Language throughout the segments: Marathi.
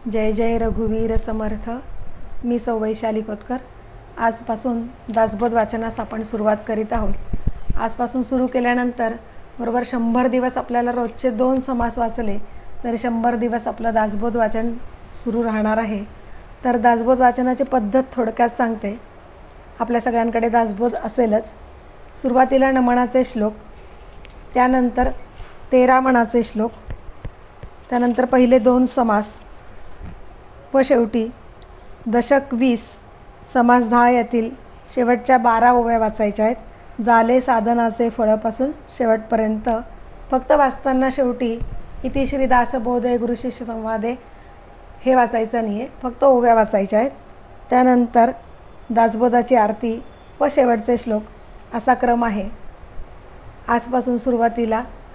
जय जय रघुवीर समर्थ. मी सौ वैशाली कोतकर. आजपासून दासबोध वाचनास आपण सुरुवात करीत आहोत. आजपासून सुरू केल्यानंतर बरोबर 100 दिवस आपल्याला रोजचे 2 समास वाचले तरी 100 दिवस आपलं दासबोध वाचन सुरू राहणार आहे. तर दासबोध वाचनाची पद्धत थोडक्यात सांगते. आपल्या सगळ्यांकडे दासबोध असेलच. सुरुवातीला नमनाचे श्लोक, त्यानंतर 13 मनाचे श्लोक, त्यानंतर पहिले 2 समास व शेवटी दशक 20 समास 10 यातील शेवटच्या 12 ओव्या वाचायच्या आहेत. झाले साधनाचे फळापासून शेवटपर्यंत. फक्त वाचताना शेवटी इति श्री दासबोधे गुरुशिष्य संवादे हे वाचायचं नाही आहे, फक्त ओव्या वाचायच्या आहेत. त्यानंतर दासबोधाची आरती व शेवटचे श्लोक असा क्रम आहे. आजपासून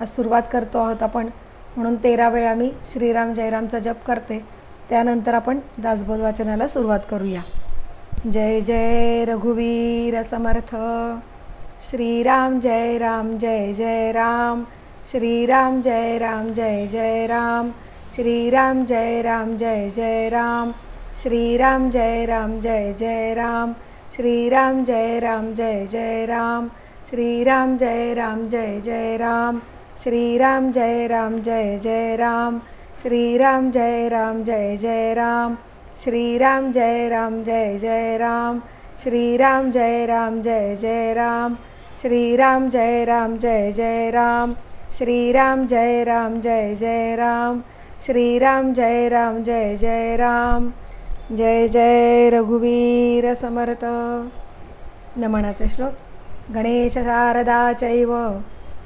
आज सुरुवात करतो आहोत आपण, म्हणून 13 वेळा मी श्रीराम जयरामचा जप करते. त्यानंतर आपण दासबोध वाचनाला सुरुवात करूया. जय जय रघुवीर समर्थ. श्रीराम जय राम जय जय राम. श्रीराम जय राम जय जय राम. श्रीराम जय राम जय जय राम. श्रीराम जय राम जय जय राम. श्रीराम जय राम जय जय राम. श्रीराम जय राम जय जय राम. श्रीराम जय राम जय जय राम. श्रीराम जय राम जय जय राम. श्रीराम जय राम जय जय राम. श्रीराम जय राम जय जय राम. श्रीराम जय राम जय जय राम. श्रीराम जय राम जय जय राम. श्रीराम जय राम जय जय राम. जय जय रघुवीर समर्थ. नमनाचे श्लोक. गणेश शारदा चैव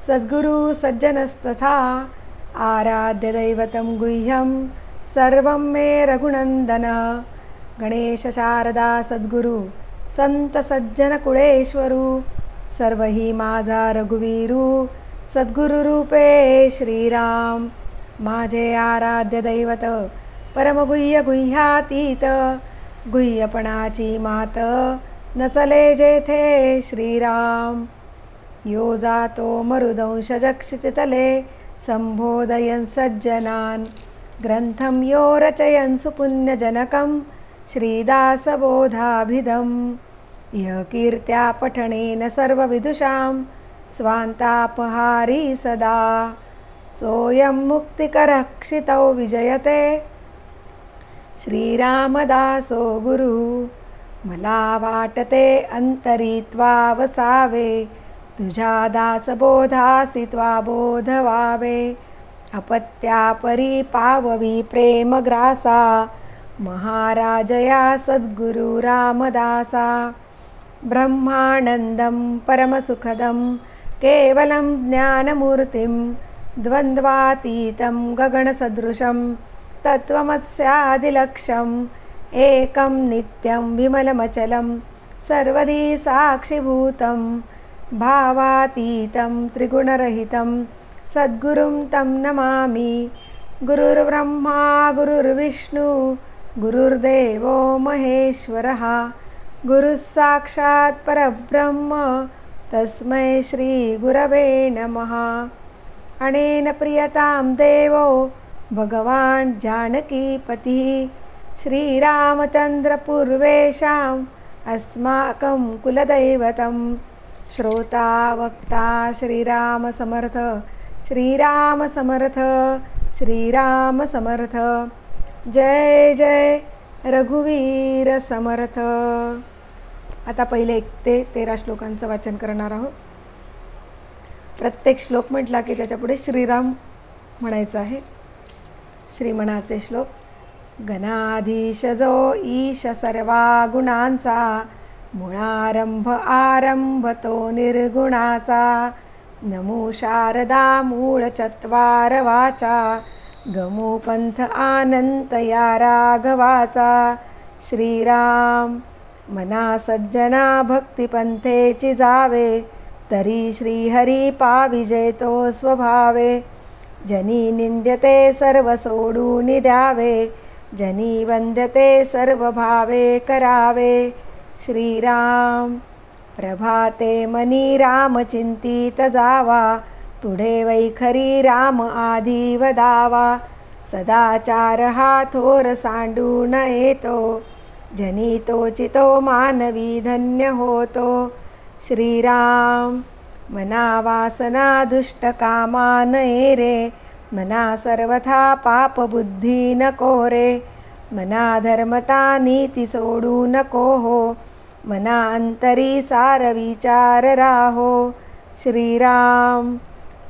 सद्गुरु सज्जनस्तथा आराध्य दैवतं गुह्यं सर्वं मे रघुनंदन. गणेश शारदा सद्गुरु संत सज्जन कुळेश्वरू सर्व ही माझा रघुवीरू सद्गुरु रूपे श्रीराम. माझे आराध्य दैवत परमगुह्य गुह्यातीत गुह्यपणाची मात नसले जेथे श्रीराम. यो जातो मरुदंशजक्षिततले संबोधयन् सज्जनान् ग्रंथं यो रचयन् सुपुण्यजनकं श्रीदासबोधाभिधम्. इह कीर्त्या पठनेन सर्वविदुषां स्वान्तापहारी सदा. सोऽयं मुक्तिकरः क्षितौ विजयते श्रीरामदासो गुरु. मला वाटते अंतरित्वा वसावे तुझ्या दासबोधासी त्वा बोध व्हावे. अपत्यापरी पाववी प्रेमग्रासा महाराजया सद्गुरु रामदासा. ब्रह्मानंदं परमसुखदं केवलं ज्ञानमूर्तिं द्वन्द्वातीतं गगनसदृशं तत्त्वमस्यादिलक्ष्यम् एकं नित्यं विमलमचलं सर्वधी साक्षिभूतं भावातीतं त्रिगुणरहितं सद्गुरुं तं नमामि. गुरुर्ब्रह्मा गुरुर्विष्णु गुरुर्देवो महेश्वरः गुरुः साक्षात् परब्रह्म तस्मै श्रीगुरवे नमः. अनेन प्रियतां देवो भगवान् जानकीपतिः श्रीरामचन्द्रपूर्वेषाम् अस्माकं कुलदैवतं. श्रोता वक्ता श्रीराम समर्थ. श्रीराम समर्थ. श्रीराम समर्थ. जय जय रघुवीर समर्थ. आता पहिले 1 ते 13 श्लोकांचं वाचन करणार आहोत. प्रत्येक श्लोक म्हटला की त्याच्यापुढे श्रीराम म्हणायचं आहे. श्रीमनाचे श्लोक. गणाधीश जो ईश सर्वा गुणांचा मुळारंभ आरंभ तो निर्गुणाचा. नमो शारदा मूळ चत्वार वाचा गमो पंथ आनंत या राघवाचा. श्रीराम मना सज्जना भक्तिपंथेची जावे तरी श्रीहरी पाविजे तो स्वभावे. जनी निंद्यते सर्व सोडून द्यावे जनी वंद्यते सर्व भावे करावे. श्रीराम प्रभाते मनी राम चिंतित जावा पुढे वैखरी राम आधी वदावा. सदाचार हा थोर सांडून येतो, जनितो चितो मानवी धन्य होतो. श्रीराम. मना वासना दुष्ट कामा नये रे, मना सर्वथा पाप बुद्धी नको रे. मना धर्मता नीती सोडू नको हो, मना अंतरी सार विचार राहो. श्रीराम.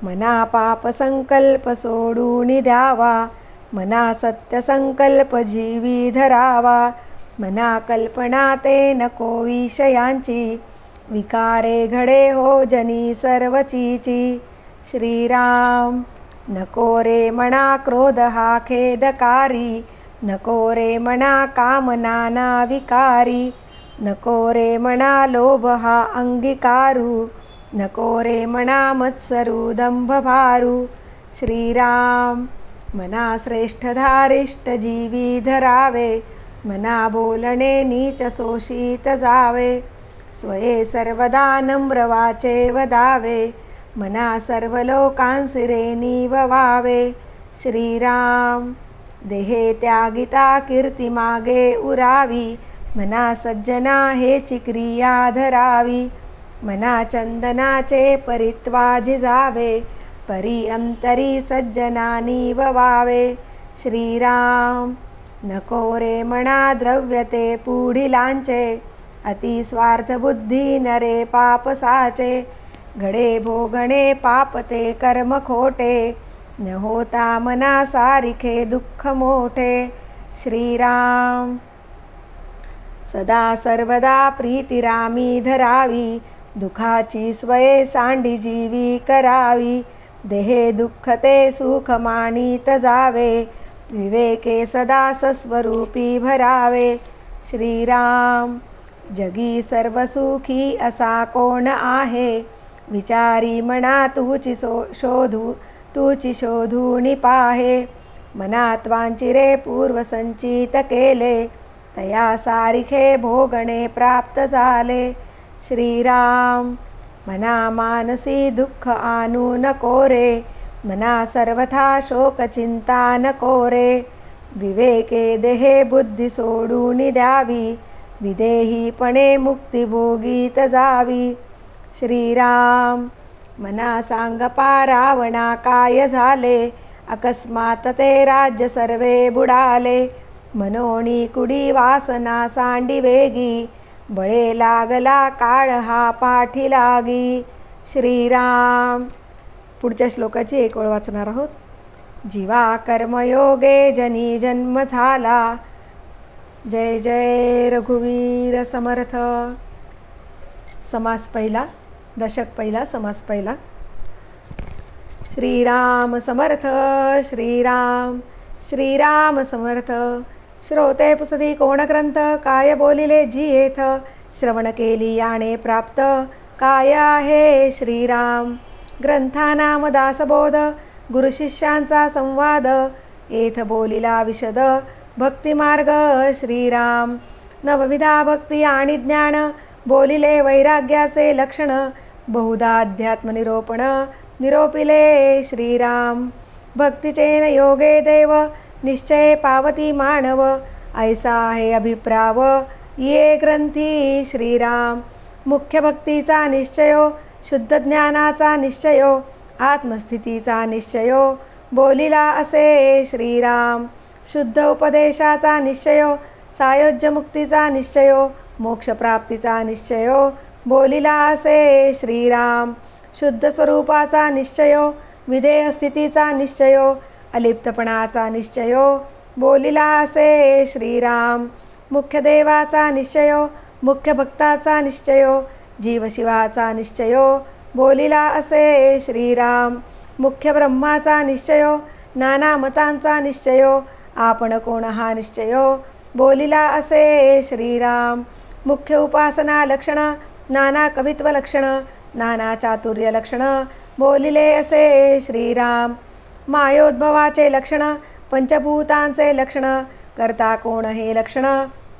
मना पाप संकल्प सोडून द्यावा, मना सत्य संकल्प जीवी धरावा. मना कल्पना ते नको विषयांची, विकारे घडे हो जनी सर्वचीची. श्रीराम. नको रे मना क्रोध हा खेदकारी, नको रे मना काम नाना विकारी. नको रे मना लोभ हा अंगीकारू, नको रे मना मत्सरू दंभ भारू. श्रीराम. मना श्रेष्ठ धारिष्ट जीवी धरावे, मना बोलणे नीच शोषित जावे. स्वये सर्वदा नम्र वाचे वदावे, मना सर्व लोकांसी रे निववावे. श्रीराम. देहे त्यागिता कीर्ती मागे उरावी, मना सज्जना हेची क्रिया धरावी. मना चंदनाचे परित्वा जिजावे, परी अंतरी सज्जनानी ववावे. श्रीराम. नको रे मना द्रव्य ते पुढिलांचे, अति स्वार्थ बुद्धी नरे पाप साचे. घडे भोगणे पाप ते कर्म खोटे, न होता मना सारिखे दुःख मोठे. श्रीराम. सदा सर्वदा प्रीती रामी धरावी, दुखाची स्वये सांडी जीवी करावी. देहे दुःख ते सुख मानित जावे, विवेके सदा सस्वरूपी भरावे. श्रीराम. जगी सर्व सुखी असा कोण आहे, विचारी मना तुची तुची शोधून पाहे. मनात वांचिरे पूर्व संचित केले, तया सारिखे भोगणे प्राप्त झाले. श्रीराम. मना मानसी दुःख आणू नको रे, मना सर्वथा शोक चिंता नको रे. विवेके देहे बुद्धी सोडून द्यावी, विदेहीपणे मुक्ती भोगीत जावी. श्रीराम. मना सांगपा रावणा काय झाले, अकस्मात ते राज्य सर्वे बुडाले. मनोनी कुडी वासना सांडी वेगी, बळे लागला काळ हा पाठी लागी. श्रीराम. पुढच्या श्लोकाची एक ओळ वाचणार आहोत. जीवा कर्मयोगे जनी जन्म झाला, जय जय रघुवीर समर्थ. समास पहिला, दशक पहिला, समास पहिला. श्रीराम समर्थ. श्रीराम. श्रीराम समर्थ. श्रोते पुसदी कोण ग्रंथ, काय बोलिले जी येथ. श्रवण केली याने प्राप्त, काय आहे श्रीराम. ग्रंथानाम दासबोध, गुरु शिष्यांचा संवाद. येथ बोलिला विशद, भक्तिमार्ग श्रीराम. नवविधा भक्ती आणि ज्ञान, बोलिले वैराग्याचे लक्षण. बहुधा अध्यात्म निरोपण, निरोपिले श्रीराम. भक्तीचेन योगे देव, निश्चय पावती मानव. ऐसा आहे अभिप्राव, ये ग्रंथी श्रीराम. मुख्य भक्तीचा निश्चयो, शुद्ध ज्ञानाचा निश्चयो. आत्मस्थितीचा निश्चयो, बोलिला असे श्रीराम. शुद्ध उपदेशाचा निश्चयो, सायोज्य मुक्तीचा निश्चयो. मोक्षप्राप्तीचा निश्चयो, बोलिला असे श्रीराम. शुद्ध स्वरूपाचा निश्चयो, विधेय स्थितीचा निश्चयो. अलिप्तपणाचा निश्चयो, बोलिला असे श्रीराम. मुख्य देवाचा निश्चयो, मुख्य भक्ताचा निश्चयो. जीवशिवाचा निश्चयो, बोलिला असे श्रीराम. मुख्य ब्रह्माचा निश्चयो, नाना मतांचा निश्चयो. आपण कोण हा निश्चयो, बोलिला असे श्रीराम. मुख्य उपासना लक्षण, नाना कवित्व लक्षण. नाना चातुर्य लक्षण, बोलिले असे श्रीराम. मायोद्भवाचे लक्षण, पंचभूतांचे लक्षण. करता कोण हे लक्षण,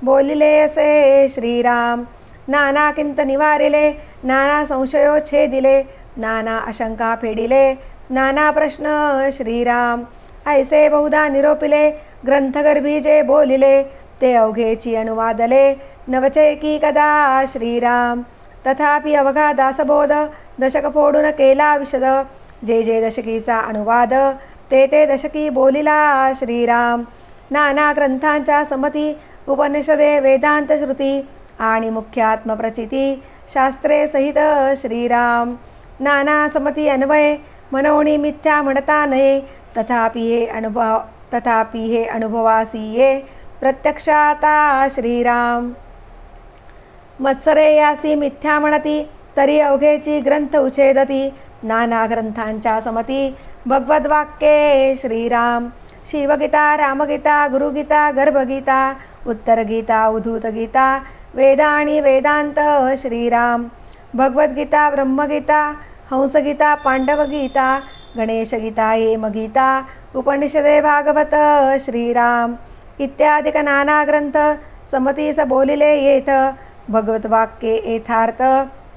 बोलिले असे श्रीराम. नाना किंत निवारिले, नाना संशयो छेदिले. नाना आशंका फेडिले, नाना प्रश्न श्रीराम. ऐसे बहुधा निरोपिले ग्रंथगर्भी जे बोलिले ते अवघेची अनुवादले नवचे की कदा श्रीराम. तथापि अवघा दासबोध दशक फोडून केला विशद जे जे दशकीचा अनुवाद ते ते दशकी बोलिला श्रीराम. नाना ग्रंथांच्या समती उपनिषदे वेदांत श्रुती आणि मुख्यात्म प्रचिती शास्त्रे सहित श्रीराम. नाना समती अन्वये मनोणी मिथ्या म्हणता नये तथापि हे अनुभवासी ये प्रत्यक्षाता श्रीराम. मत्सरे यासी मिथ्या म्हणती तरी अवघेची ग्रंथ उच्छेदती नाना ग्रंथांच्या समती भगवद्वाक्ये श्रीराम. शिवगीता रामगीता गुरुगीता गर्भगीता उत्तरगीता उद्धूतगीता वेदा आणि वेदांत श्रीराम. भगवद्गीता ब्रह्मगीता हंसगीता पांडवगीता गणेशगीता हेमगीता उपनिषदे भागवत श्रीराम. इत्यादिक नाना ग्रंथ समतीस बोलिले येथ भगवद्वाक्ये यथार्थ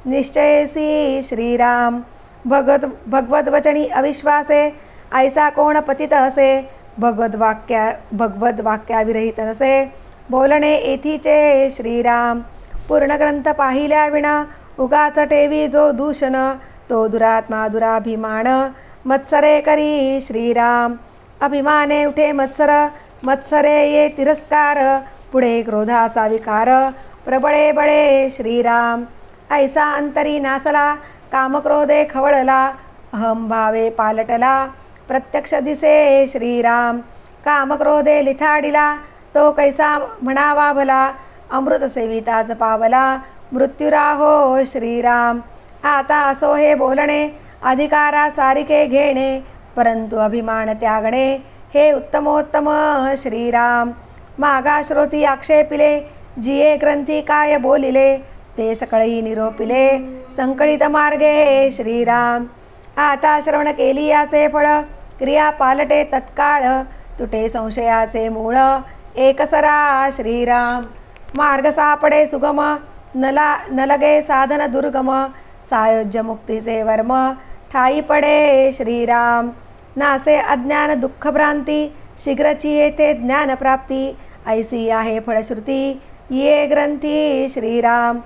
निश्चयसी श्रीराम. भगवद्वचनी अविश्वासे ऐसा कोण पतित असे भगवद्वाक्याविरहित नसे बोलणे येथीचे श्रीराम. पूर्ण ग्रंथ पाहिल्या विना उगाच ठेवी जो दूषण तो दुरात्मा दुराभिमान मत्सरे करी श्रीराम. अभिमाने उठे मत्सरे ये तिरस्कार पुढे क्रोधाचा विकार प्रबळे बळे श्रीराम. ऐसा अंतरी नासला कामक्रोधे खवळला अहम भावे पालटला प्रत्यक्ष दिसे श्रीराम. कामक्रोधे लिथाडिला तो कैसा म्हणावा भला अमृत सेविताच पावला मृत्युराहो श्रीराम. आता असो हे बोलणे अधिकारा सारिके घेणे परंतु अभिमान त्यागणे हे उत्तमोत्तम श्रीराम. मागा श्रोती आक्षेपिले जिये ग्रंथी काय बोलिले ते सकळी निरोपिले संकळित मार्गे श्रीराम. आता श्रवण केली याचे फळ क्रिया पालटे तत्काळ तुटे संशयाचे मूळ एकसरा श्रीराम. मार्ग सापडे सुगम नलगे साधन दुर्गम सायोज्य मुक्तीचे वर्म ठाई पडे श्रीराम. नासे अज्ञान दुःखभ्रांती शीघ्रची येथे ज्ञानप्राप्ती ऐसी आहे फळश्रुती ये ग्रंथी श्रीराम.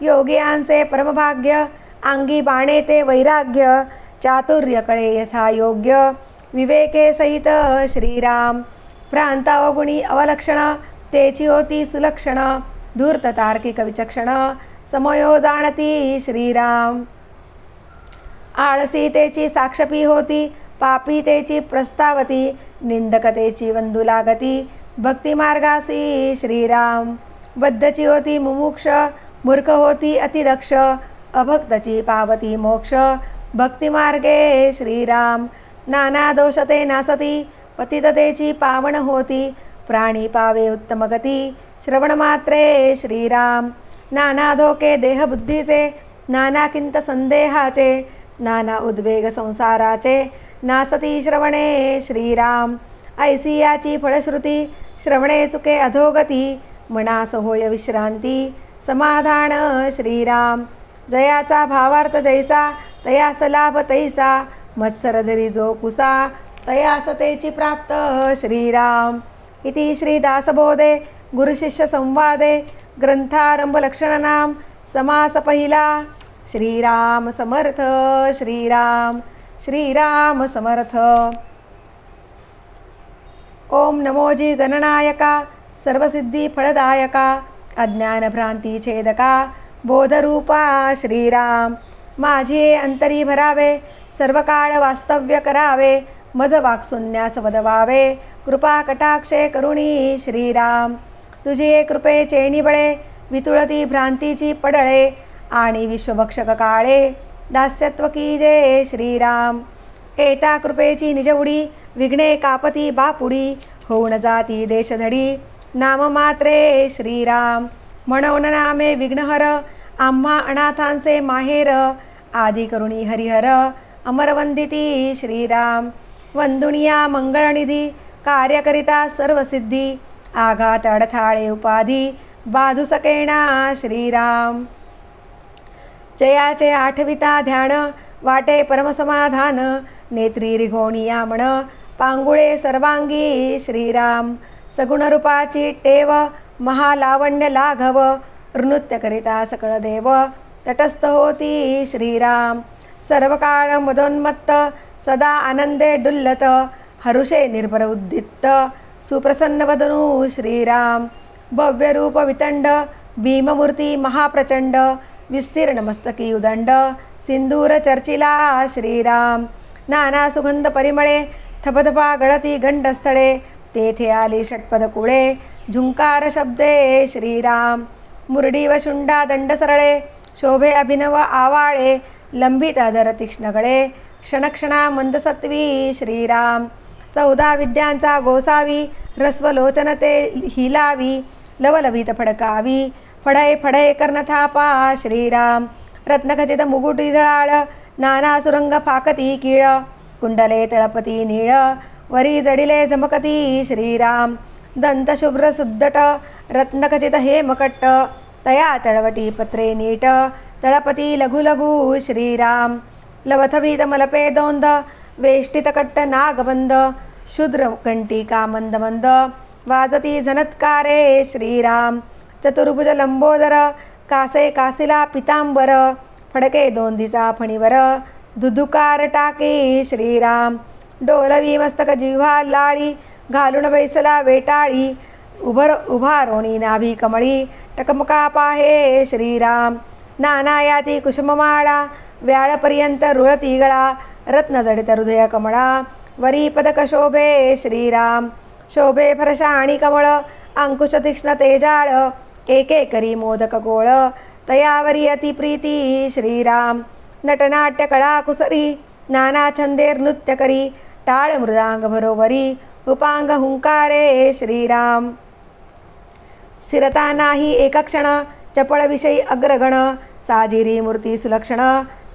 योगियांचे परमभाग्य अंगी बाणे ते वैराग्य चातुर्य कळे यथा योग्य विवेके सहित श्रीराम. भ्रांत अवगुणी अवलक्षण तेची होती सुलक्षण धूर्त तार्किक विचक्षण समयो जाणती श्रीराम. आळसी तेची साक्षपी होती पापी तेची प्रस्तावती निंदकतेची वंदू लागती भक्तिमार्गासी श्रीराम. बद्धची होती मुमुक्ष मूर्ख होती अतिदक्ष अभक्तची पावती मोक्ष भक्तिमार्गे श्रीराम. नाना दोषते नासती पतिततेची पावन होती प्राणी पावे उत्तम गती श्रवणमात्रे श्रीराम. नाना धोके देहबुद्धीचे नाना किंत संदेहाचे नाना उद्वेग संसाराचे नासती श्रवणे श्रीराम. ऐसी याची फळश्रुती श्रवणे चुके अधोगती मनास होय विश्रांती समाधान श्रीराम. जयाचा भावार्थ जैसा तयास लाभ तैसा मत्सर धरी जो पुसा तयास तेची प्राप्त श्रीराम. इति श्री दासबोधे गुरुशिष्य संवादे ग्रंथारंभ लक्षणनाम समास पहिला. श्रीराम समर्थ श्रीराम श्रीराम समर्थ. ओम नमोजी गणनायका सर्वसिद्धी फळदायका अज्ञान भ्रांती छेदका बोधरूपा श्रीराम. माझे अंतरी भरावे सर्व काळ वास्तव्य करावे मज वाक्शून्यास वदवावे कृपा कटाक्षे करुणी श्रीराम. तुझे कृपेचे निबळे वितुळती भ्रांतीची पडळे आणि विश्वभक्षक काळे दास्यत्व की जय श्रीराम. एता कृपेची निजवडी विघ्ने कापती बापुडी होऊन जाती देशधडी नाम मात्रे श्रीराम. म्हणून नामे विघ्नहर आम्हा अनाथांचे माहेर आदी करुणी हरिहर अमरवंदिती श्रीराम. वंदुनिया मंगळनिधी कार्यकरिता सर्वसिद्धी आघात अडथाळे उपाधी बाधू सकेना श्रीराम. जयाचे आठविता ध्यान वाटे परमसमाधान नेत्री रिघोणिया म्हण पांगुळे सर्वांगी श्रीराम, सगुणरूपाची टेव महालावण्य लाघव, नृत्य करिता सकळ देव तटस्थ होती श्रीराम, सर्व काळ मदोन्मत्त सदा आनंदे डुल्लत, हरुषे निर्भर उद्दित्त सुप्रसन्न वदनू श्रीराम, भव्य रूप वितंड भीममूर्ती महाप्रचंड, विस्तीर्ण मस्तकी उदंड सिंदूर चर्चिला श्रीराम, नाना सुगंध परिमळे थपथपा गळती गंडस्थळे, तेथे आली षटपद कुळे झुंकार शब्दे श्रीराम, मुरडी व शुंडा दंड सरळे शोभे अभिनव आवाळे, लंबित अधर तीक्ष्ण गळे क्षणक्षणा मंदसत्वी श्रीराम, 14 विद्यांचा गोसावी रस्वलोचन ते हिलावी, लवलवित फडकावी फडय फडय कर्णथापा श्रीराम, रत्नखचित मुगुटी झळाळ नाना सुरंग फाकती कीळ, कुंडले तळपती नीळ वरी जडिले झमकती श्रीराम, दंतशुभ्र सुद्दट रत्नखचित हे मकट्ट, तया तळवटी पत्रे नीट तळपती लघु लघु श्रीराम, लवथवीत मलपे दोंद वेष्टितकट्ट नागबंद, शूद्र कंटिका मंद मंद वाजती झनत्कारे श्रीराम, चतुर्भुज लंबोदर कासे कासिला पितांबर, फडके दोंदीचा फणीवर दुधुकार टाके श्रीराम, डोलवी मस्तक जिव्हा लाळी घालून बैसला वेटाळी, उभा रोणी नाभी कमळी टकमका पाहे श्रीराम, नाना याती कुसुममाळा व्याळपर्यंत रुळती गळा, रत्न जडित हृदय कमळा वरी पदक शोभे श्रीराम, शोभे फरशा आणि कमळ अंकुश तीक्ष्ण तेजाळ, एके करी मोदक गोळ तयावरी अतिप्रीती श्रीराम, नटनाट्य कळा कुसरी नाना छंदे नृत्य करी, टाळ मृदांग भरोवरी उपांग हुंकारे श्रीराम, स्थिरता नाही एक क्षण चपळ विषयी अग्रगण, साजिरी मूर्ती सुलक्षण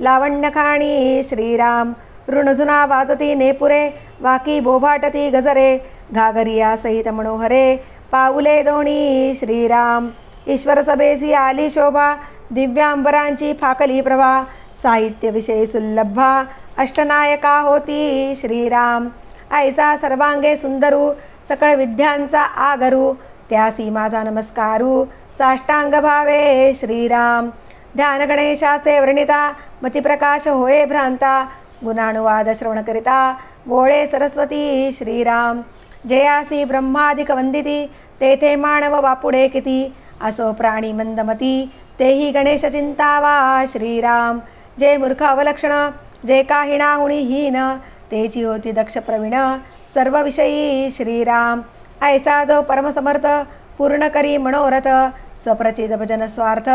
लावण्यखाणी श्रीराम, ऋणझुना वाजती नेपुरे वाकी बोभाटती गजरे, घागरिया सहित मनोहरे पाऊले दोणी श्रीराम, ईश्वर सभेसी आली शोभा दिव्यांबरांची फाकली प्रभा, साहित्य विषयी सुल्लभा अष्टनायका होती श्रीराम, ऐसा सर्वांगे सुंदरू सकळ विद्यांचा आगरू, त्यासी माझा नमस्कारू साष्टांग भावे श्रीराम, ध्यान गणेशाचे वर्णिता मतिप्रकाश होये भ्रांता, गुणानुवाद श्रवण करिता गोळे सरस्वती श्रीराम, जयासी ब्रह्मादिक वंदिती तेथे मानव बापुडे किती, असो प्राणी मंदमती तेही गणेश चिंतावा श्रीराम, जे मूर्ख अवलक्षण जे काही नाहुणी हीन, तेची होती दक्ष प्रवीण सर्व विषयी श्रीराम, ऐसा जो परमसमर्थ पूर्ण करी मनोरथ, सप्रचित भजन स्वार्थ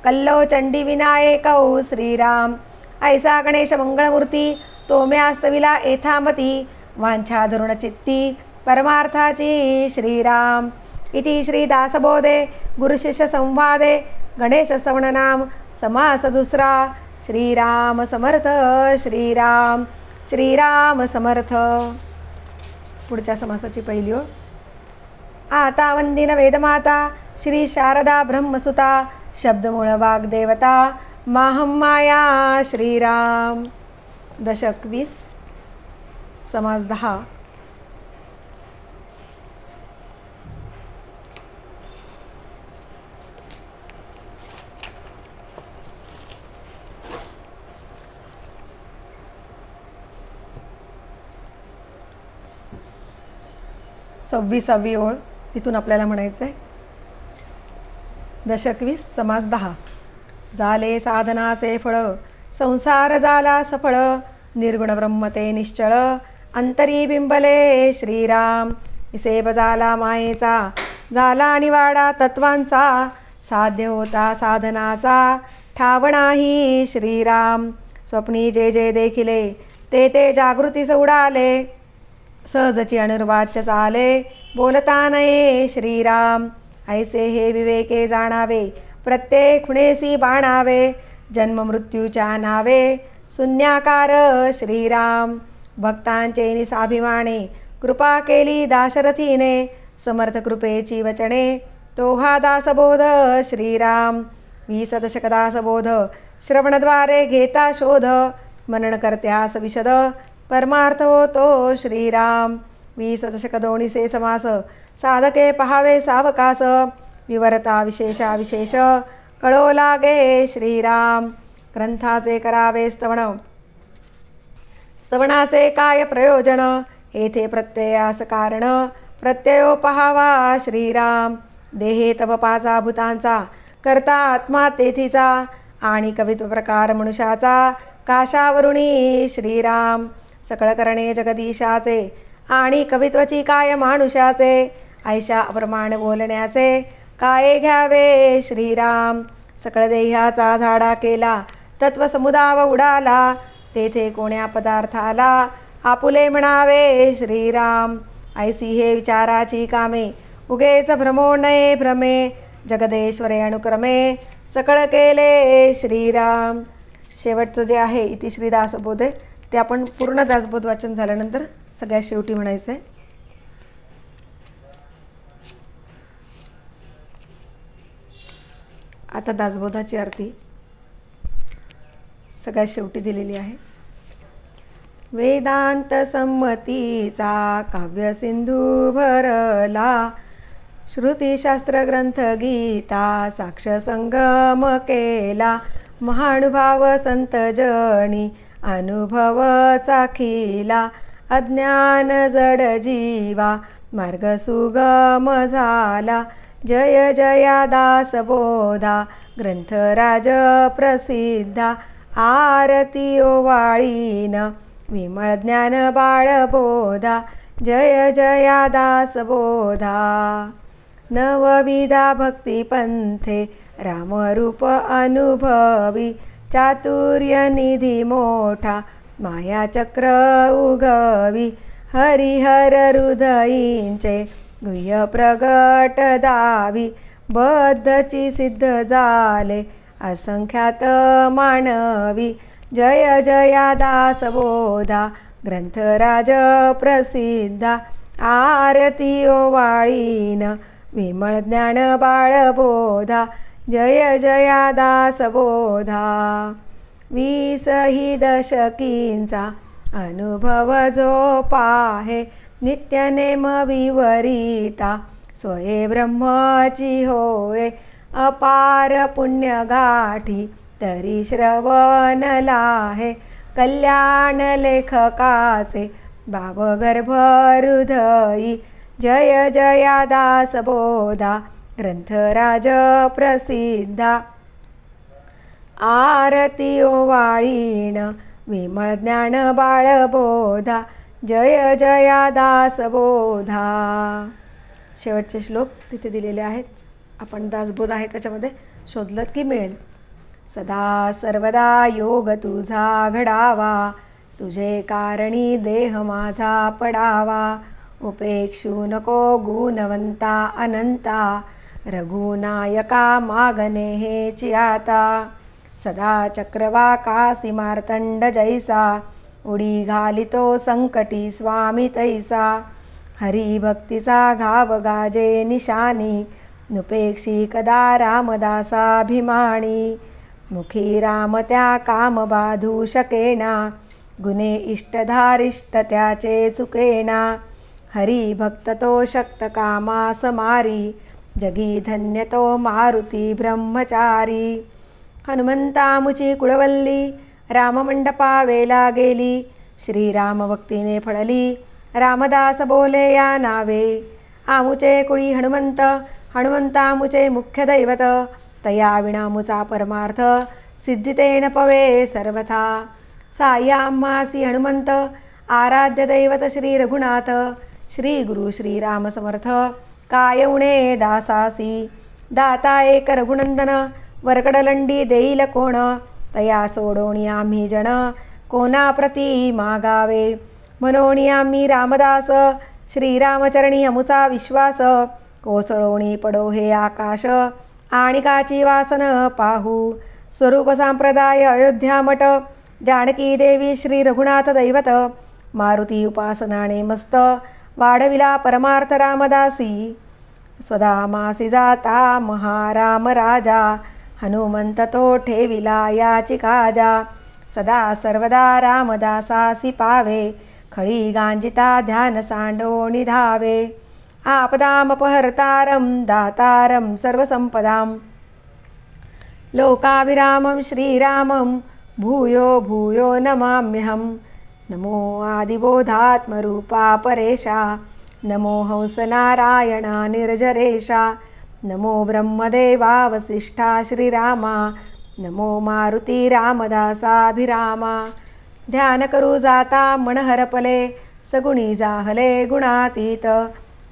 कल्लो चंडी विनायकौ श्रीराम, ऐसा गणेश मंगळमूर्ती तो म्यास्तविला एथामती, वांछा धरुण चित्ती परमार्थाची श्रीराम, इति श्री दासबोधे गुरुशिष्य संवादे गणेश स्तवन नाम समास दुसरा, श्रीराम समर्थ श्रीराम श्रीराम समर्थ. पुढच्या समासाची पहिली ओळ. आता वंदिन वेदमाता श्री शारदा ब्रह्मसुता, शब्दमूळ वाग्देवता माहम माया श्रीराम. दशक 20 समास 10. सव्वीसावी ओळ तिथून आपल्याला म्हणायचं आहे. दशक 20 समास 10. झाले साधनाचे फळ संसार झाला सफळ, निर्गुण ब्रह्मते निश्चळ अंतरी बिंबले श्रीराम. इसेब झाला मायेचा झाला निवाडा तत्वांचा, साध्य होता साधनाचा ठाव नाही श्रीराम. स्वप्नी जे जे देखिले ते ते जागृतीस उडाले, सहजची अनुर्वाच्य चाले बोलता नये श्रीराम. ऐसे हे विवेके जाणावे प्रत्येक खुणेसी बाणावे, जन्म मृत्यूच्या नावे शून्याकार श्रीराम. भक्तांचे निसाभिमाने कृपा केली दाशरथीने, समर्थ कृपेची वचने तो हा दासबोध श्रीराम. 20 दशक दासबोध श्रवणद्वारे घेता शोध, मनन करत्यास विशद परमार्थ होतो श्रीराम. 20 दशक दोन्हीचे समास साधके पहावे सावकास. विवरता विशेषा विशेष कळो लागे श्रीराम. ग्रंथाचे करावे स्तवन, स्तवनाचे काय प्रयोजन. येथे प्रत्ययास कारण प्रत्ययो पहावा श्रीराम. देहे तव पाचा भूतांचा करता आत्मा तेथीचा. आणि कवित्व प्रकार मनुष्याचा काशावरुणी श्रीराम. सकळ करणे जगदीशाचे आणि कवित्वची काय मानुष्याचे. ऐशा अप्रमाण बोलण्याचे काय घ्यावे श्रीराम. सकळ देह्याचा झाडा केला तत्वसमुदाव उडाला. तेथे कोण्या पदार्थाला आपुले म्हणावे श्रीराम. ऐसी हे विचाराची कामे उगेच भ्रमो नये भ्रमे. जगदेश्वरे अनुक्रमे सकळ केले श्रीराम. शेवटचं जे आहे इतिश्री दासबोध आहे ते आपण पूर्ण दासबोध वाचन झाल्यानंतर सगळ्यात शेवटी म्हणायचं आहे. आता दासबोधाची आरती सगळ्यात शेवटी दिलेली आहे. वेदांत संमतीचा काव्य सिंधू भरला. श्रुतिशास्त्र ग्रंथ गीता साक्ष संगम केला. महानुभाव संत जनी अनुभव चाखिला. अज्ञान जड जीवा मार्ग सुगम झाला. जय जया दासबोधा ग्रंथराज प्रसिद्धा. आरती ओवाळीन विमळ ज्ञान बाळबोधा. जय जया दासबोधा. नवविधा भक्तिपंथे रामरूप अनुभवी. चातुर्य निधी मोठा मायाचक्र उगवी. हरिहर हृदयींचे गुह्य प्रगट दावी. बद्धची सिद्ध झाले असंख्यात मानवी. जय जया दासबोधा ग्रंथराज प्रसिद्धा. आरती ओवाळीन विमळ ज्ञान बाळबोधा. जय जया दासबोधा. 20 ही दशकींचा अनुभव जो पाहे. नित्यनेम विवरिता स्वये ब्रह्माची होय. अपार पुण्य गाठी तरी श्रवण लाहे. कल्याण लेखकाचे भावगर्भ हृदयी. जय जया दासबोधा ग्रंथराज प्रसिद्धा. आरती ओवाळीन विमळ ज्ञान बाळबोधा. जय जया दासबोधा. शेवटचे श्लोक तिथे दिलेले आहेत. आपण दासबोध आहे त्याच्यामध्ये शोधलं की मिळेल. सदा सर्वदा योग तुझा घडावा. तुझे कारणी देह माझा पडावा. उपेक्षू नको गुणवंता अनंता. रघुनायका मागणे हेची आता. सदा चक्रवाकासी मार्तंड जैसा. उडी घालितो संकटी स्वामी तैसा. हरिभक्तीचा घाव गाजे निशानी. नुपेक्षी कदा रामदासाभिमानी. मुखी राम त्या काम बाधू शकेना. गुणे इष्टधारिष्ट त्याचे चुकेना. हरिभक्त तो शक्त कामा समारी. जगी धन्य तो मारुती ब्रह्मचारी. हनुमंतामुची कुळवल्ली राममंडपा वेला गेली. श्रीराम भक्तीने फळली रामदास बोले या नावे. आमुचे कुळी हनुमंत हनुमंतामुचे मुख्य दैवत. तया विणामुचा परमार्थ सिद्धितेन पवे सर्वथा. साई आम्हासी हनुमंत आराध्य दैवत श्री रघुनाथ. श्री गुरु श्री राम समर्थ काय उणे दासासी. दाता एक रघुनंदन वरकडलंडी देईल कोण. तया सोडोणी आम्ही जन कोणा प्रती मागावे. म्हणोणी आम्ही रामदास श्रीरामचरणी अमुचा विश्वास. कोसळोणी पडो हे आकाश आणिकाची वासन पाहू. स्वरूप संप्रदाय अयोध्या मठ. जानकी देवी श्री रघुनाथ दैवत. मारुती उपासनाने मस्त वाढविला परमार्थ रामदासी. स्वधामासी जाता महाराम राजा. हनुमंत तो ठेविला याची काजा. सदा सर्वदा रामदासासी पावे, खळी गांजिता ध्यान सांडोणी धावे. आपदामपहर्तारं दातारं सर्वसंपदां, लोकाभिरामं श्रीरामं भूयो भूयो नमाम्यहं. नमो आदिबोधात्मरूपा परेशा, नमो हंसनारायणा निर्जरेशा, नमो ब्रह्मदेवा वसिष्ठा श्रीरामा, नमो मारुती रामदासाभिरामा. ध्यान करू जाता मन हरपले, सगुणी जाहले गुणातीत.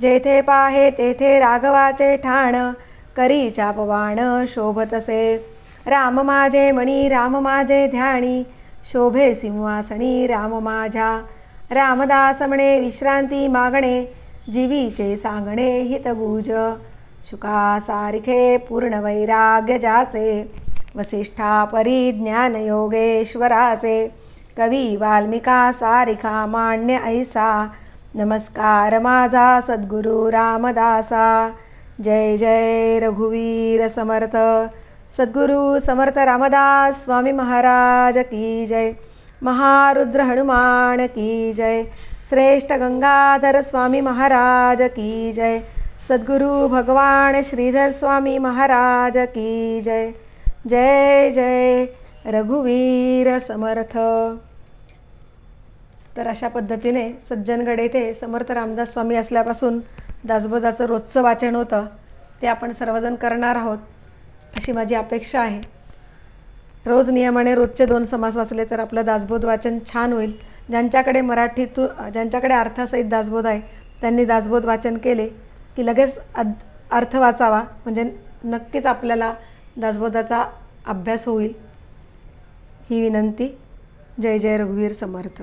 जेथे पाहे तेथे राघवाचे ठाण, करी चापवाण शोभतसे. राम माझे मणी राम माझे ध्यानी, शोभे सिंहासनी राम माझ्या. रामदास म्हणे विश्रांती मागणे, जीवीचे सांगणे हितगुज. शुका सारिखे पूर्ण वैराग्य जासे, वसिष्ठा परी ज्ञान योगेश्वरासे. कवी वाल्मिका सारिखा मान्य ऐसा, नमस्कार माझा सद्गुरु रामदासा. जय जय रघुवीर समर्थ. सद्गुरु समर्थ रामदास स्वामी महाराज की जय. महारुद्र हनुमान की जय. श्रेष्ठ गंगाधर स्वामी महाराज की जय. सद्गुरु भगवान श्रीधर स्वामी महाराज की जय. जय जय रघुवीर समर्थ. तर अशा पद्धतीने सज्जनगड येथे समर्थ रामदास स्वामी असल्यापासून दासबोधाचं रोजचं वाचन होतं, ते आपण सर्वजण करणार आहोत अशी माझी अपेक्षा आहे. रोज नियमाने रोजचे 2 समास वाचले तर आपलं दासबोध वाचन छान होईल. ज्यांच्याकडे अर्थासहित दासबोध आहे त्यांनी दासबोध वाचन केले की लगेच अर्थ वाचावा, म्हणजे नक्कीच आपल्याला दासबोधाचा अभ्यास होईल. ही विनंती. जय जय रघुवीर समर्थ.